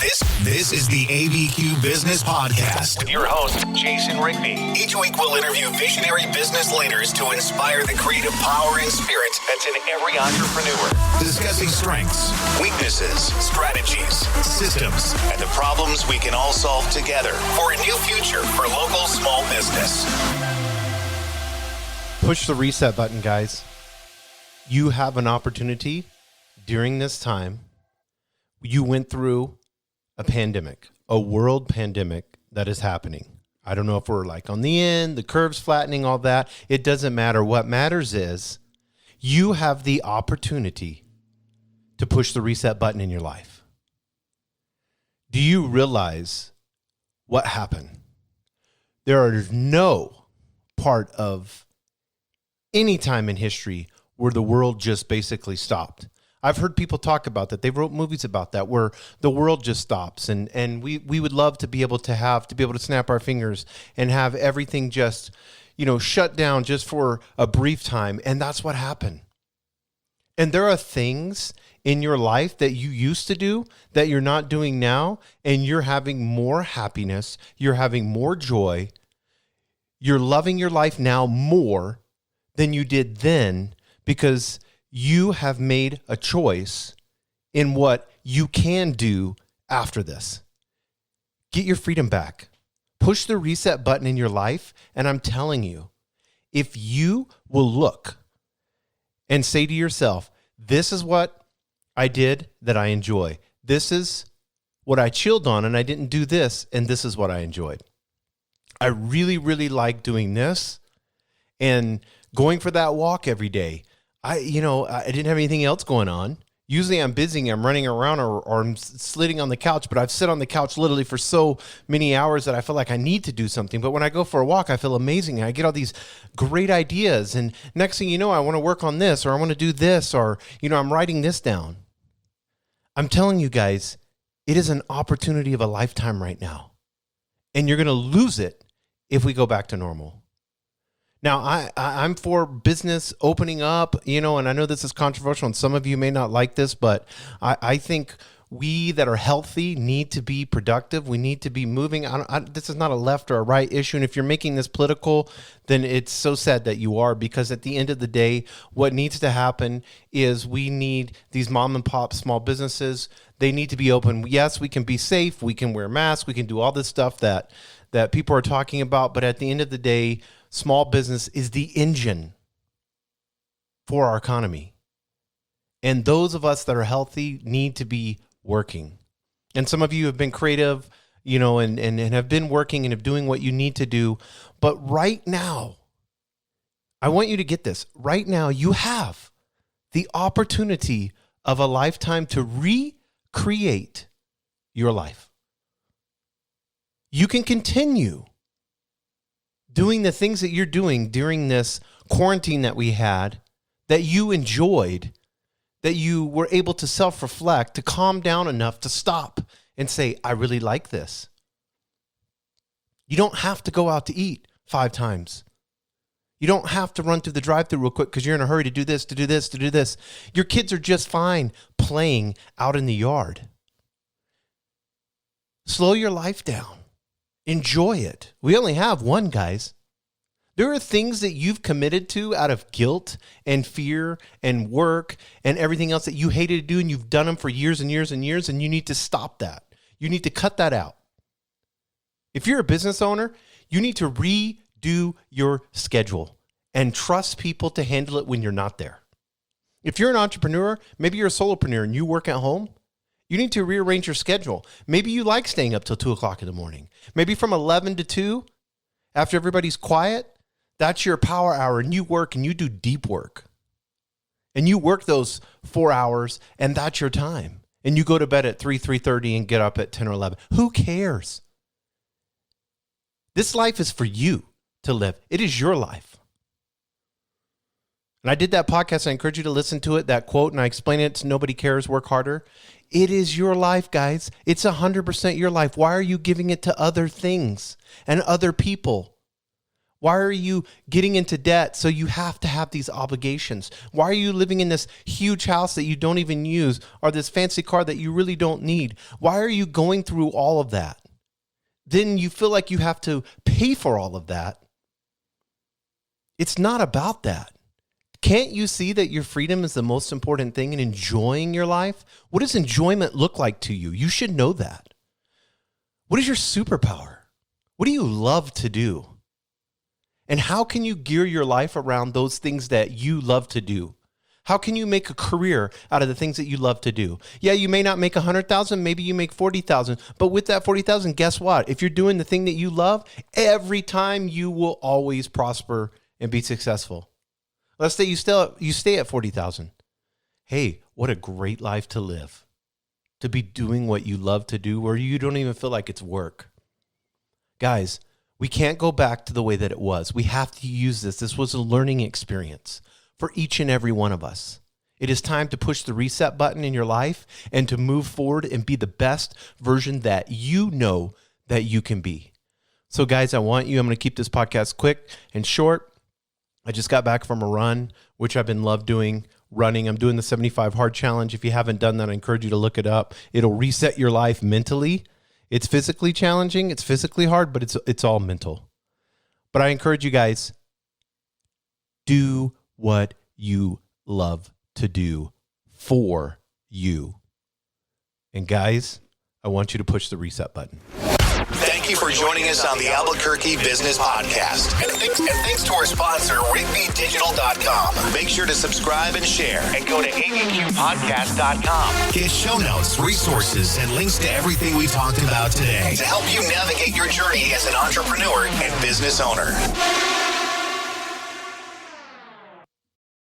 This is the ABQ Business Podcast with your host, Jason Rigby. Each week we'll interview visionary business leaders to inspire the creative power and spirit That's in every entrepreneur. discussing strengths, weaknesses, strategies, systems, and the problems we can all solve together for a new future for local small business. Push the reset button, guys. You have an opportunity during this time. You went through a pandemic, a world pandemic that is happening. I don't know if we're like on the end, the curve's flattening, all that. It doesn't matter. What matters is you have the opportunity to push the reset button in your life. Do you realize what happened? There is no part of any time in history where the world just basically stopped. I've heard people talk about that. They wrote movies about that where the world just stops, and we would love to be able to snap our fingers and have everything just, shut down just for a brief time. And that's what happened. And there are things in your life that you used to do that you're not doing now, and you're having more happiness, you're having more joy, you're loving your life now more than you did then, because you have made a choice in what you can do after this. Get your freedom back. Push the reset button in your life. And I'm telling you, if you will look and say to yourself, this is what I did that I enjoy. This is what I chilled on and I didn't do this. And this is what I enjoyed. I really, really like doing this and going for that walk every day. I didn't have anything else going on. Usually I'm busy, I'm running around or I'm sitting on the couch, but I've sit on the couch literally for so many hours that I feel like I need to do something. But when I go for a walk, I feel amazing. I get all these great ideas. And next thing you know, I want to work on this, or I want to do this, or, I'm writing this down. I'm telling you guys, it is an opportunity of a lifetime right now. And you're going to lose it if we go back to normal. Now, I'm for business opening up, and I know this is controversial and some of you may not like this, but I think we that are healthy need to be productive. We need to be moving. This is not a left or a right issue. And if you're making this political, then it's so sad that you are, because at the end of the day, what needs to happen is we need these mom and pop small businesses. They need to be open. Yes, we can be safe. We can wear masks. We can do all this stuff that people are talking about. But at the end of the day, small business is the engine for our economy. And those of us that are healthy need to be working. And some of you have been creative, and have been working and have doing what you need to do. But right now, I want you to get this. Right now, you have the opportunity of a lifetime to recreate your life. You can continue doing the things that you're doing during this quarantine that we had, that you enjoyed, that you were able to self-reflect, to calm down enough to stop and say, I really like this. You don't have to go out to eat 5 times. You don't have to run through the drive-thru real quick because you're in a hurry to do this, to do this, to do this. Your kids are just fine playing out in the yard. Slow your life down. Enjoy it. We only have one, guys. There are things that you've committed to out of guilt and fear and work and everything else that you hated to do, and you've done them for years and years and years, and you need to stop that. You need to cut that out. If you're a business owner, you need to redo your schedule and trust people to handle it when you're not there. If you're an entrepreneur, maybe you're a solopreneur and you work at home, you need to rearrange your schedule. Maybe you like staying up till 2 o'clock in the morning. Maybe from 11 to 2, after everybody's quiet, that's your power hour, and you work and you do deep work. And you work those 4 hours, and that's your time. And you go to bed at 3:30 and get up at 10 or 11. Who cares? This life is for you to live. It is your life. And I did that podcast. I encourage you to listen to it, that quote, and I explain it to Nobody Cares, Work Harder. It is your life, guys. It's 100% your life. Why are you giving it to other things and other people? Why are you getting into debt so you have to have these obligations? Why are you living in this huge house that you don't even use or this fancy car that you really don't need? Why are you going through all of that? Then you feel like you have to pay for all of that. It's not about that. Can't you see that your freedom is the most important thing in enjoying your life? What does enjoyment look like to you? You should know that. What is your superpower? What do you love to do? And how can you gear your life around those things that you love to do? How can you make a career out of the things that you love to do? Yeah, you may not make 100,000, maybe you make 40,000, but with that 40,000, guess what? If you're doing the thing that you love, every time you will always prosper and be successful. Let's say you stay at 40,000. Hey, what a great life to live. To be doing what you love to do where you don't even feel like it's work. Guys, we can't go back to the way that it was. We have to use this. This was a learning experience for each and every one of us. It is time to push the reset button in your life and to move forward and be the best version that you know that you can be. So guys, I'm going to keep this podcast quick and short. I just got back from a run, which I've been running. I'm doing the 75 Hard Challenge. If you haven't done that, I encourage you to look it up. It'll reset your life mentally. It's physically challenging. It's physically hard, but it's all mental. But I encourage you guys, do what you love to do for you. And guys, I want you to push the reset button. Thank you for joining us on the Albuquerque Business Podcast. And thanks to our sponsor, RigbyDigital.com. Make sure to subscribe and share. And go to abqpodcast.com. Get show notes, resources, and links to everything we talked about today to help you navigate your journey as an entrepreneur and business owner.